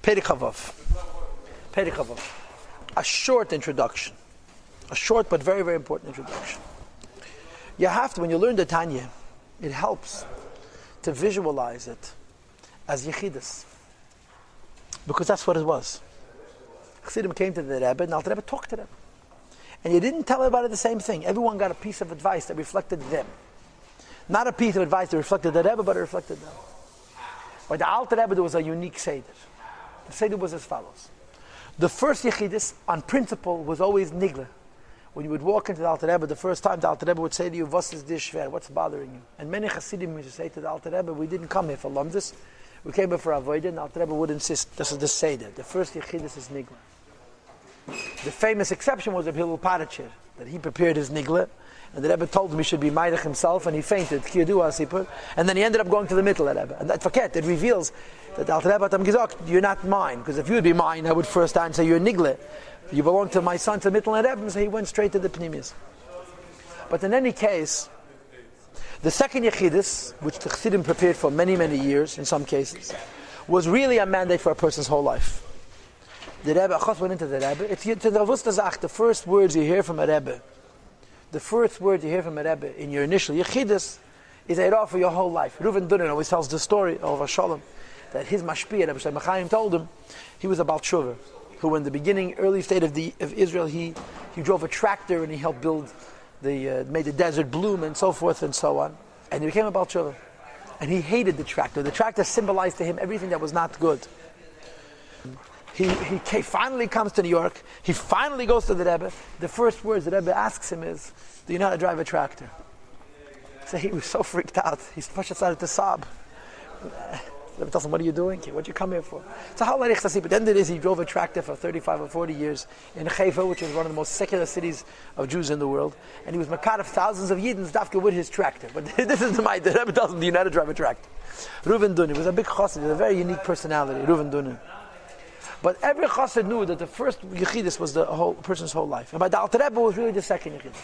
Perek Chavav. Perek Chavav. A short introduction. A short but very, very important introduction. You have to, when you learn the Tanya, it helps to visualize it as Yechidus. Because that's what it was. Chassidim came to the Rebbe, and the Rebbe talked to them. And you didn't tell everybody the same thing. Everyone got a piece of advice that reflected them. Not a piece of advice that reflected the Rebbe, but it reflected them. By the Alter Rebbe, there was a unique Seder. The Seder was as follows. The first Yechidus, on principle, was always Nigla. When you would walk into the Alter Rebbe, the first time the Alter Rebbe would say to you, "Was is this Shvat? What's bothering you?" And many Chassidim used to say to the Alter Rebbe, "We didn't come here for Lamdus. We came here for Avodah," and the Alter Rebbe would insist, this is the Seder. The first Yechidus is Nigla. The famous exception was of Hillel Parachir, that he prepared his Nigla, and the Rebbe told him he should be Meidach himself, and he fainted, and then he ended up going to the middle of Rebbe. And that forget, it reveals that the Alter Rebbe had gesagt, "You're not mine, because if you would be mine, I would first answer you're Nigla. You belong to my son, to Mittel and Rebbe," so he went straight to the Pnimius. But in any case, the second Yechidus, which the Chassidim prepared for many, many years, in some cases, was really a mandate for a person's whole life. The Rebbe, Achos went into the Rebbe. It's to the Avustazach, the first words you hear from a Rebbe. The first word you hear from a Rebbe in your initial Yechidus is Eirah for your whole life. Reuven Dunen always tells the story of Shalom that his Mashpia, Rebbe Shalom Chaim, told him he was a Baal Tshuva, who in the beginning, early state of Israel, he drove a tractor and he helped build made the desert bloom and so forth and so on. And he became a Baal Tshuva. And he hated the tractor. The tractor symbolized to him everything that was not good. He finally comes to New York. He finally goes to the Rebbe. The first words the Rebbe asks him is, "Do you know how to drive a tractor?" So he was so freaked out. He started to sob. The Rebbe tells him, "What are you doing here? What did you come here for?" So how Larich Sasi, but then it is he drove a tractor for 35 or 40 years in Haifa, which is one of the most secular cities of Jews in the world. And he was makar of thousands of Yidden dafka with his tractor. But this is the Rebbe tells him, "Do you know how to drive a tractor?" Reuven Dunen was a big chassid, a very unique personality, Reuven Dunen. But every chassid knew that the first Yechidus was the whole person's whole life. And by the Alter Rebbe was really the second Yechidus.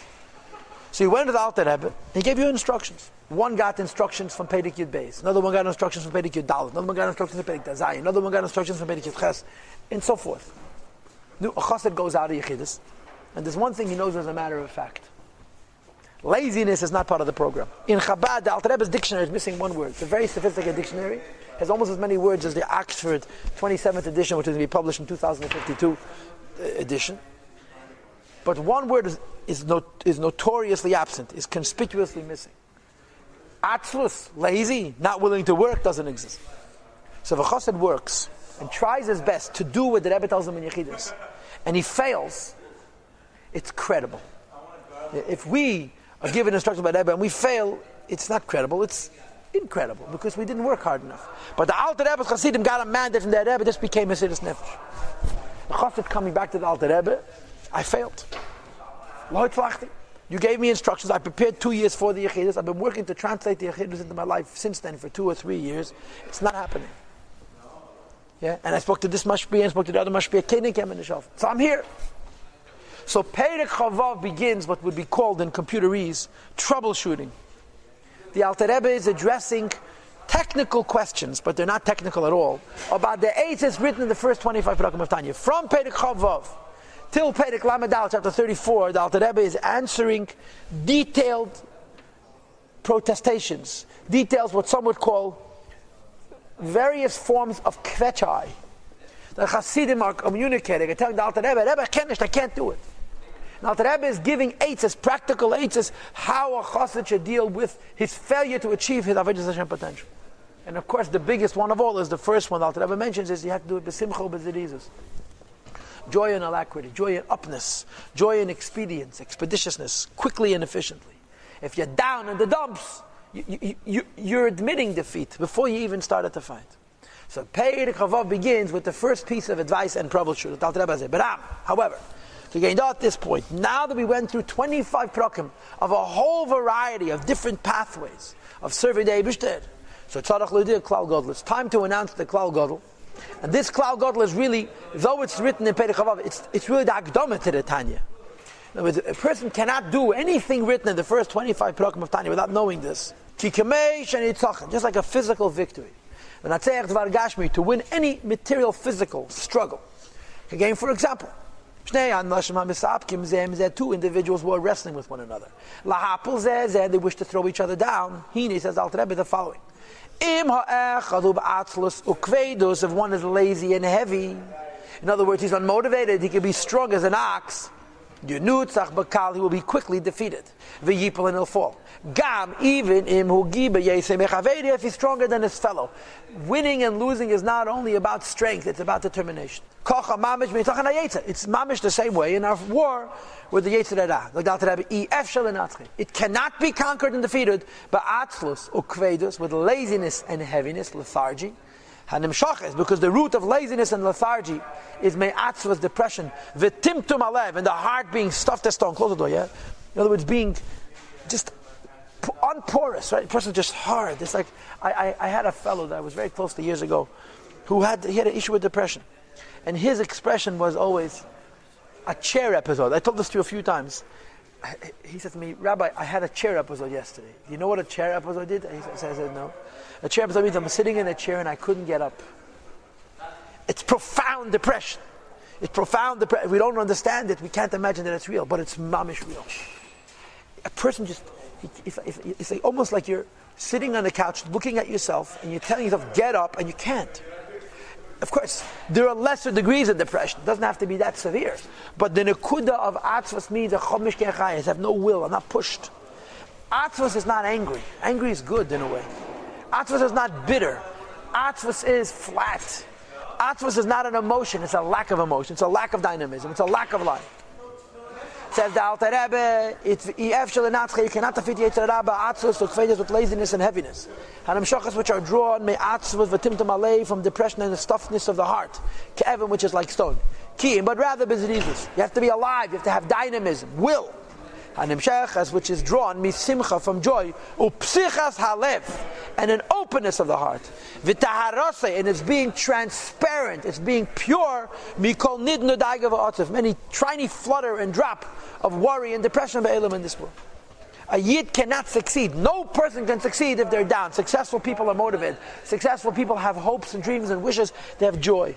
So he went to the Alter Rebbe, he gave you instructions. One got instructions from Perek Yud Beis, another one got instructions from Perek Yud Dalet, another one got instructions from Perek Zayin, another one got instructions from Perek Yud Ches, and so forth. Now, a chassid goes out of Yechidus, and there's one thing he knows as a matter of fact. Laziness is not part of the program. In Chabad, the Alter Rebbe's dictionary is missing one word. It's a very sophisticated dictionary. Has almost as many words as the Oxford 27th edition, which is going to be published in 2052 edition. But one word is notoriously absent, is conspicuously missing. Atzlus, lazy, not willing to work, doesn't exist. So if a chassid works and tries his best to do what the Rebbe tells him in Yechidus, and he fails, it's credible. If we are given instructions by the Rebbe and we fail, it's not credible, it's incredible, because we didn't work hard enough. But the Alter Rebbe's Chassidim got a mandate from the Rebbe, this became a Siddur Nefesh. The Chassid coming back to the Alter Rebbe, I failed. You gave me instructions, I prepared 2 years for the Yechidus, I've been working to translate the Yechidus into my life since then for 2 or 3 years, it's not happening. Yeah, and I spoke to this Mashpia and spoke to the other Mashpia, so I'm here. So Perek Chavav begins what would be called in computerese troubleshooting. The Alter Rebbe is addressing technical questions, but they're not technical at all, about the eitzes written in the first 25 parakim of Tanya. From Perek Chavav till Perek Lamed chapter 34, the Alter Rebbe is answering detailed protestations, details what some would call various forms of kvetchai. The Chassidim are communicating and telling the Alter Rebbe, "Rebbe, I can't do it." The Alter Rebbe is giving eitzes, practical eitzes, how a chassid should deal with his failure to achieve his Avodas Hashem potential. And of course, the biggest one of all is the first one the Alter Rebbe mentions, is you have to do it b'simcha b'zirizus. Joy and alacrity, joy and upness, joy and expeditiousness, quickly and efficiently. If you're down in the dumps, you're admitting defeat before you even started to fight. So Perek Chavav begins with the first piece of advice and troubleshoot. The Alter Rebbe says, "But however, to get at this point, now that we went through 25 prakim of a whole variety of different pathways of serving the Eibishter, so tzarach l'dir klal gadol. It's time to announce the klal gadol. And this klal gadol is really, though it's written in Perek Chavav, it's really the akdama to the Tanya. In other words, a person cannot do anything written in the first 25 prakim of Tanya without knowing this. Just like a physical victory. To win any material, physical struggle. Again, for example, two individuals were wrestling with one another. They wish to throw each other down. He says the following. If one is lazy and heavy, in other words, he's unmotivated, he can be strong as an ox, he will be quickly defeated. And he'll fall. Even if he's stronger than his fellow. Winning and losing is not only about strength, it's about determination. It's mamish the same way in our war with the Yetzer Hara. It cannot be conquered and defeated by atzlus ukvedus, with laziness and heaviness, lethargy. Because the root of laziness and lethargy is me'atzvus, depression, v'timtum alev, and the heart being stuffed as stone. Close the door, yeah? In other words, being just unporous, right? The person's just hard. It's like, I had a fellow that I was very close to years ago he had an issue with depression. And his expression was always a chair episode. I told this to you a few times. He said to me, Rabbi, I had a chair episode yesterday. Do you know what a chair episode did? I said, no. A chair episode means I'm sitting in a chair and I couldn't get up. It's profound depression. It's profound depression. We don't understand it. We can't imagine that it's real, but it's mamish real. A person just, it's like almost like you're sitting on the couch looking at yourself and you're telling yourself, get up, and you can't. Of course, there are lesser degrees of depression. It doesn't have to be that severe. But the nekuda of atzvus means a chomish kechayes, have no will, I'm not pushed. Atzvus is not angry. Angry is good in a way. Atzvus is not bitter. Atzvus is flat. Atzvus is not an emotion, it's a lack of emotion. It's a lack of dynamism. It's a lack of life. Says the Alter Rebbe, you cannot defeat Yetzer Hara atzvus with laziness and heaviness. Hanamshachas which are drawn may atzvus v'timtum alei, from depression and the stuffedness of the heart. Ke'evim, which is like stone. Kiyim, but rather bezrizus. You have to be alive. You have to have dynamism, will. Hanamshachas which is drawn misimcha, from joy, upsichas halev, and an openness of the heart. V'taharase, and it's being transparent. It's being pure. Mikol nidnu daiga v'atzav, many tiny flutter and drop of worry and depression be'elam in this world. A yid cannot succeed. No person can succeed if they're down. Successful people are motivated. Successful people have hopes and dreams and wishes. They have joy.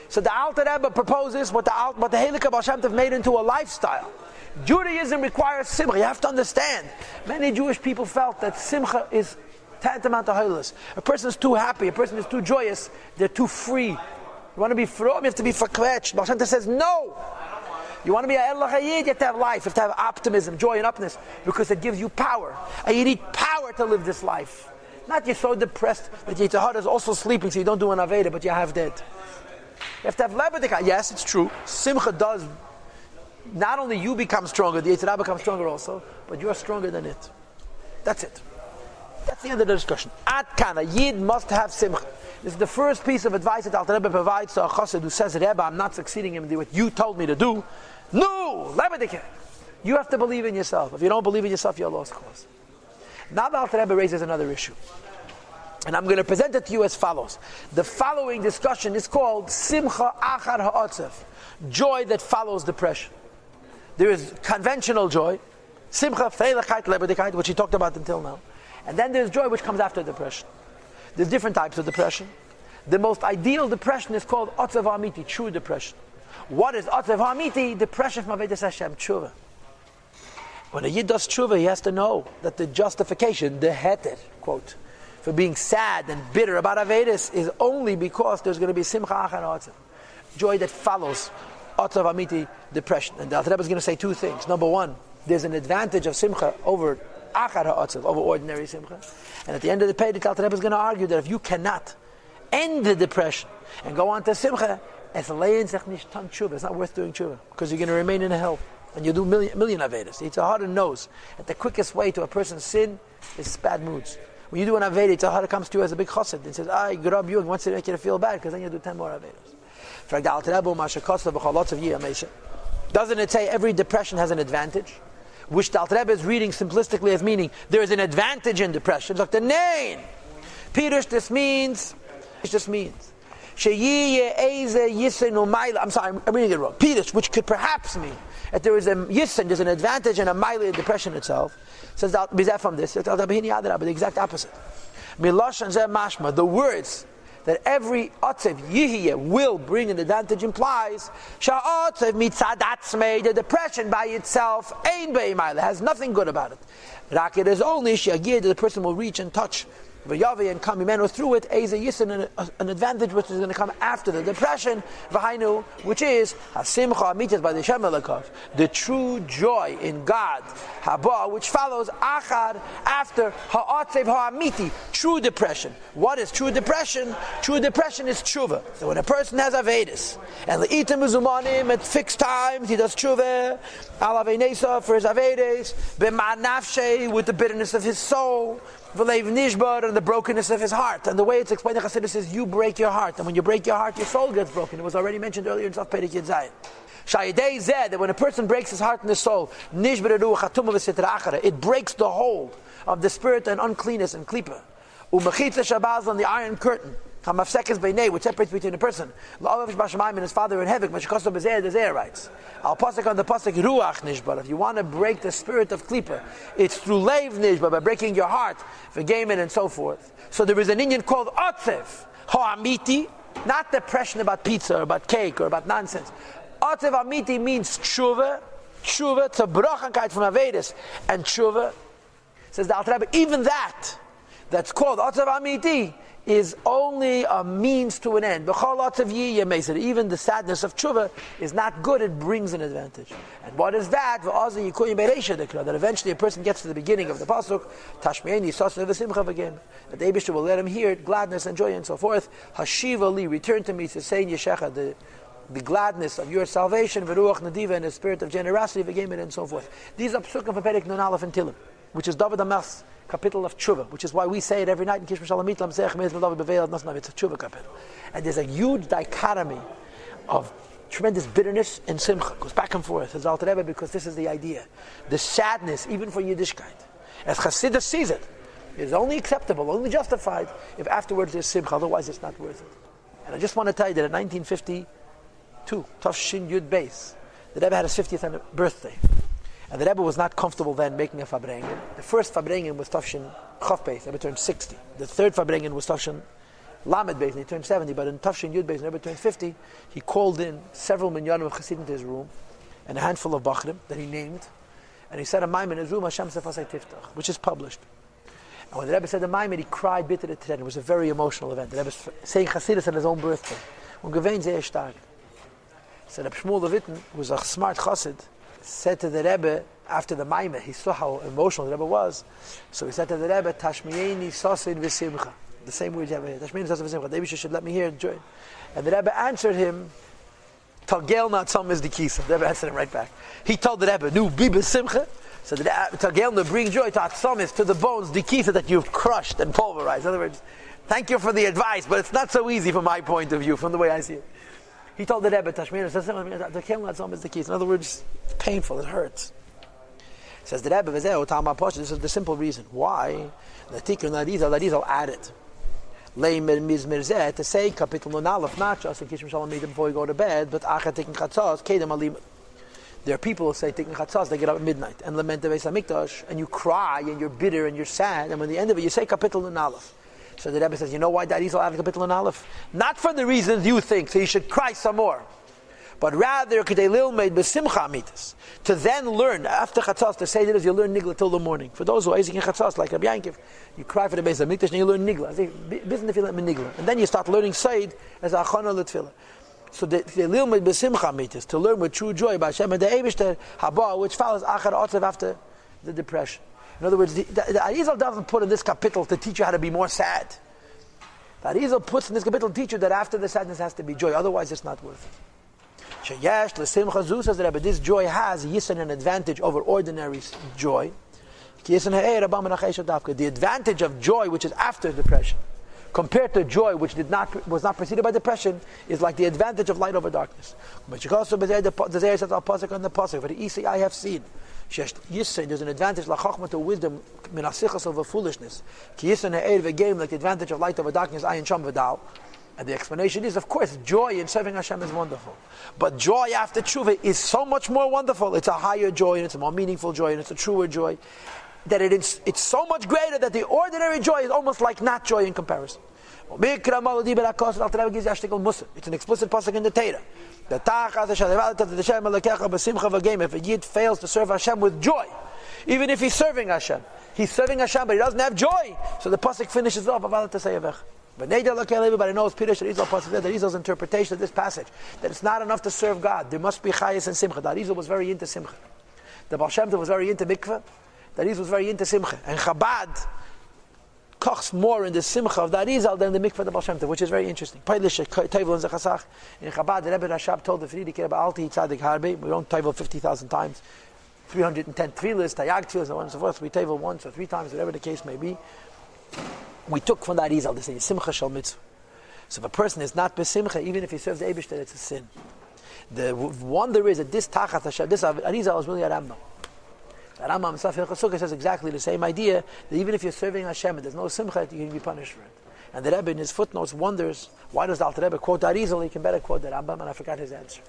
So the Alter Rebbe proposes what the Heilige Baal Shem Tov made into a lifestyle. Judaism requires simcha. You have to understand. Many Jewish people felt that simcha is tantamount to holiness. A person is too happy. A person is too joyous. They're too free. You want to be from, you have to be fakvetch. Baal Shem Tov says no. You want to be a El Chayid, you have to have life, you have to have optimism, joy and upness, because it gives you power. And you need power to live this life. Not you're so depressed that your heart is also sleeping, so you don't do an Aveda, but you have dead. You have to have lebedik. Yes, it's true. Simcha does, not only you become stronger, the Yetzer Hara becomes stronger also, but you're stronger than it. That's it. That's the end of the discussion. Ad kan, a Yid must have simcha. This is the first piece of advice that Alter Rebbe provides to a chassid who says, Rebbe, I'm not succeeding in what you told me to do. No! Lebedike! You have to believe in yourself. If you don't believe in yourself, you're a lost cause. Now the Alter Rebbe raises another issue. And I'm going to present it to you as follows. The following discussion is called Simcha Achar Ha'otzev, joy that follows depression. There is conventional joy, Simcha Feilichkeit Lebedikkeit, which he talked about until now. And then there's joy which comes after depression. There's different types of depression. The most ideal depression is called Otzev Ha'amiti, true depression. What is Otzev Ha'amiti? Depression from Avodas Hashem, tshuva. When a Yid does tshuva, he has to know that the justification, the heter, quote, for being sad and bitter about Avedis is only because there's going to be Simcha Achar Ha'otzev, joy that follows Otzev Ha'amiti, depression. And the Alter Rebbe is going to say two things. Number one, there's an advantage of Simcha over Achar Ha'otzev, over ordinary Simcha. And at the end of the page, the Alter Rebbe is going to argue that if you cannot end the depression and go on to Simcha, it's not worth doing tshuva, because you're going to remain in hell and you do million Avedas. It's a hard and knows that the quickest way to a person's sin is bad moods. When you do an Aveda, it's a hard, it comes to you as a big chassid and says, I grab you and wants to make you to feel bad, because then you do 10 more Avedas. Doesn't it say every depression has an advantage? Which the Alter Rebbe is reading simplistically as meaning there is an advantage in depression. Look, the name Pirush, this means I'm sorry, I'm reading it wrong. Pirush, which could perhaps mean that there is a yisen, there's an advantage and a mile in depression itself. Says that from this, the exact opposite. The words that every otzev yihye will bring an advantage implies sha'otzev mitzad atzmei, the depression by itself ein be'imai, has nothing good about it. Rak, it is only she'agir, that the person will reach and touch v'yave and come imenu through it, eze yisin, an advantage which is going to come after the depression, v'hainu, which is hasimcha amitas by the Shem Elokov, the true joy in God, haba, which follows achar, after ha'atzev ha'amiti, true depression. What is true depression? True depression is tshuva. So when a person has avedis, and le'itim uzumanim at fixed times, he does tshuva, al avenesa for his avedis, b'ma nafshe, with the bitterness of his soul, v'leiv nishbar, and the brokenness of his heart. And the way it's explained in Chassidus is you break your heart, and when you break your heart, your soul gets broken. It was already mentioned earlier in Saf Perek Yud Zayin. Shayidei zeh, that when a person breaks his heart and his soul, nishbar ruach hatumah v'sitra achara, it breaks the hold of the spirit and uncleanness and klipa. Umachitza shabaz, on the iron curtain, hamafsekes beinei, which separates between a person, la'olav shbashamayim, and his father in heaven, mashikosto b'zeh, the Zeh writes. Al pasuk on the pasuk ruach nishbar. If you want to break the spirit of klipa, it's through leiv nishbar, by breaking your heart, v'geimen, and so forth. So there is an Indian called otzev ha'amiti, not depression about pizza or about cake or about nonsense. Otzev amiti means tshuva, tzabrochankait from avedis, and tshuva. Says the Alter Rebbe, even that's called otzev amiti, is only a means to an end. Even the sadness of tshuva is not good, it brings an advantage. And what is that? That eventually a person gets to the beginning of the pasuk, that the Eibishter will let him hear it, gladness and joy and so forth. Hashiva li, return to me, Sesein Yeshecha, the gladness of your salvation, Veruach Nadiva, and the spirit of generosity, and so forth. These are psukim for Perek Nun Aleph and Tilim, which is David HaMelch's capital of tshuva, which is why we say it every night in Kishma Shalom Mitlam Seich Meiz David Beveil Nasnav. It's a tshuva capital, and there's a huge dichotomy of tremendous bitterness and simcha. It goes back and forth as Alter Rebbe, because this is the idea. The sadness, even for Yiddishkeit, as Chassidus sees it, is only acceptable, only justified if afterwards there's simcha. Otherwise, it's not worth it. And I just want to tell you that in 1952, Tafshin Yud Beis, the Rebbe had his 50th birthday. And the Rebbe was not comfortable then making a Fabrengen. The first Fabrengen was Tafshin Chof Beis, the Rebbe turned 60. The third Fabrengen was Tafshin Lamed Beis, and he turned 70. But in Tafshin Yud Beis, the Rebbe turned 50, he called in several minyanim of Chassidim to his room, and a handful of Bachrim that he named, and he said a Maimon in his room, Hashem Sefasei Tiftach, which is published. And when the Rebbe said the Maimon, he cried bitter to the. It was a very emotional event. The Rebbe saying Chassidus on his own birthday. Und gewähnt sehr stark. So Reb Shmuel Levitten, who was a smart chassid, said to the Rebbe, after the Maimah, he saw how emotional the Rebbe was, so he said to the Rebbe, Tashmiyeni Sosid V'Simcha, the same word you have here, Tashmiyeni Sosid V'Simcha, the Rebbe should let me hear joy. And the Rebbe answered him, Talgel not some is the kisa. The Rebbe answered him right back. He told the Rebbe, Nu Biba Simcha, so the Talgel no bring joy to Atzomis, to the bones, the kisa that you've crushed and pulverized. In other words, thank you for the advice, but it's not so easy from my point of view, from the way I see it. He told the Rebbe, Tashmiyeni Sosid V'Simcha, is the kisa. In other words, it's painful, it hurts. Says the Rebbe, this is the simple reason. Why? The Tikkun Larizal added. Leimer Mizmirzeh, to say, Kapitel Nun Aleph, not just in Kishim Shalom Mitzvah before you go to bed, but Achat Tikkun Chatzos, Kedem Alim. There are people who say Tikkun Chatzos, they get up at midnight, and lament the Beis HaMikdash, and you cry, and you're bitter, and you're sad, and when the end of it, you say Kapitel Nun Aleph. So the Rebbe says, you know why the Arizal added Kapitel Nun Aleph? Not for the reasons you think, so you should cry some more. But rather, to then learn after Chatzos, the Seder is you learn Nigla till the morning. For those who are Isaac in Chatzos, like Rabbi Yankiv, you cry for the Beis HaMikdash and you learn Nigla. And then you start learning Seid as Achana L'Tfilah. So to learn with true joy by Hashem and the Eibishter Haba, which follows Achar Otzev after the depression. In other words, the Arizal doesn't put in this capital to teach you how to be more sad. The Arizal puts in this capital to teach you that after the sadness has to be joy. Otherwise, it's not worth it. Says the Rebbe, this joy has yisan an advantage over ordinary joy. The advantage of joy, which is after depression, compared to joy, which was not preceded by depression, is like the advantage of light over darkness. But you also the Zayah says, "I'll pasuk on the pasuk for the Isi I have seen." There's an advantage la chachma to wisdom, minasichas over foolishness. Ki yisan ha'er v'geim, like the advantage of light over darkness, ayin sham v'dal. And the explanation is, of course, joy in serving Hashem is wonderful. But joy after tshuva is so much more wonderful. It's a higher joy, and it's a more meaningful joy, and it's a truer joy. That it's so much greater that the ordinary joy is almost like not joy in comparison. Mikra Maladi Berakos, Al Rebbe gives Yashtikal Musa. It's an explicit pasuk in the Torah. The Tachas the Shem Malakecha Basimcha V'Gem. If a Yid fails to serve Hashem with joy, even if he's serving Hashem, but he doesn't have joy, so the pasuk finishes off Aval Tasayavech. But everybody knows Pirish Arizal pasuk that Arizal's interpretation of this passage, that it's not enough to serve God. There must be Chayas and Simcha. That Arizal was very into Simcha. The Baal Shem Tov was very into Mikveh. That Arizal was very into Simcha. And Chabad kochs more in the Simcha of the Arizal than the Mikveh of the Baal Shem Tov, which is very interesting. In Chabad, the Rebbe Rashab told the Friedrich Rebbe Alti Tzadik Harbe, we don't Tevel 50,000 times, 310 tefillahs, tayag tefillahs, and so on and so forth. We Tevel once or 3 times, whatever the case may be. We took from the Arizal, this is Simcha Shal Mitzvah. So if a person is not besimcha, even if he serves the Eibishter, it's a sin. The wonder is that this Tachat Hashem, this Arizal is really a Rambam. The Rambam himself in Chasukah says exactly the same idea, that even if you're serving Hashem and there's no Simcha, you can be punished for it. And the Rebbe in his footnotes wonders, why does the Alter Rebbe quote the Arizal? He can better quote the Rambam, and I forgot his answer.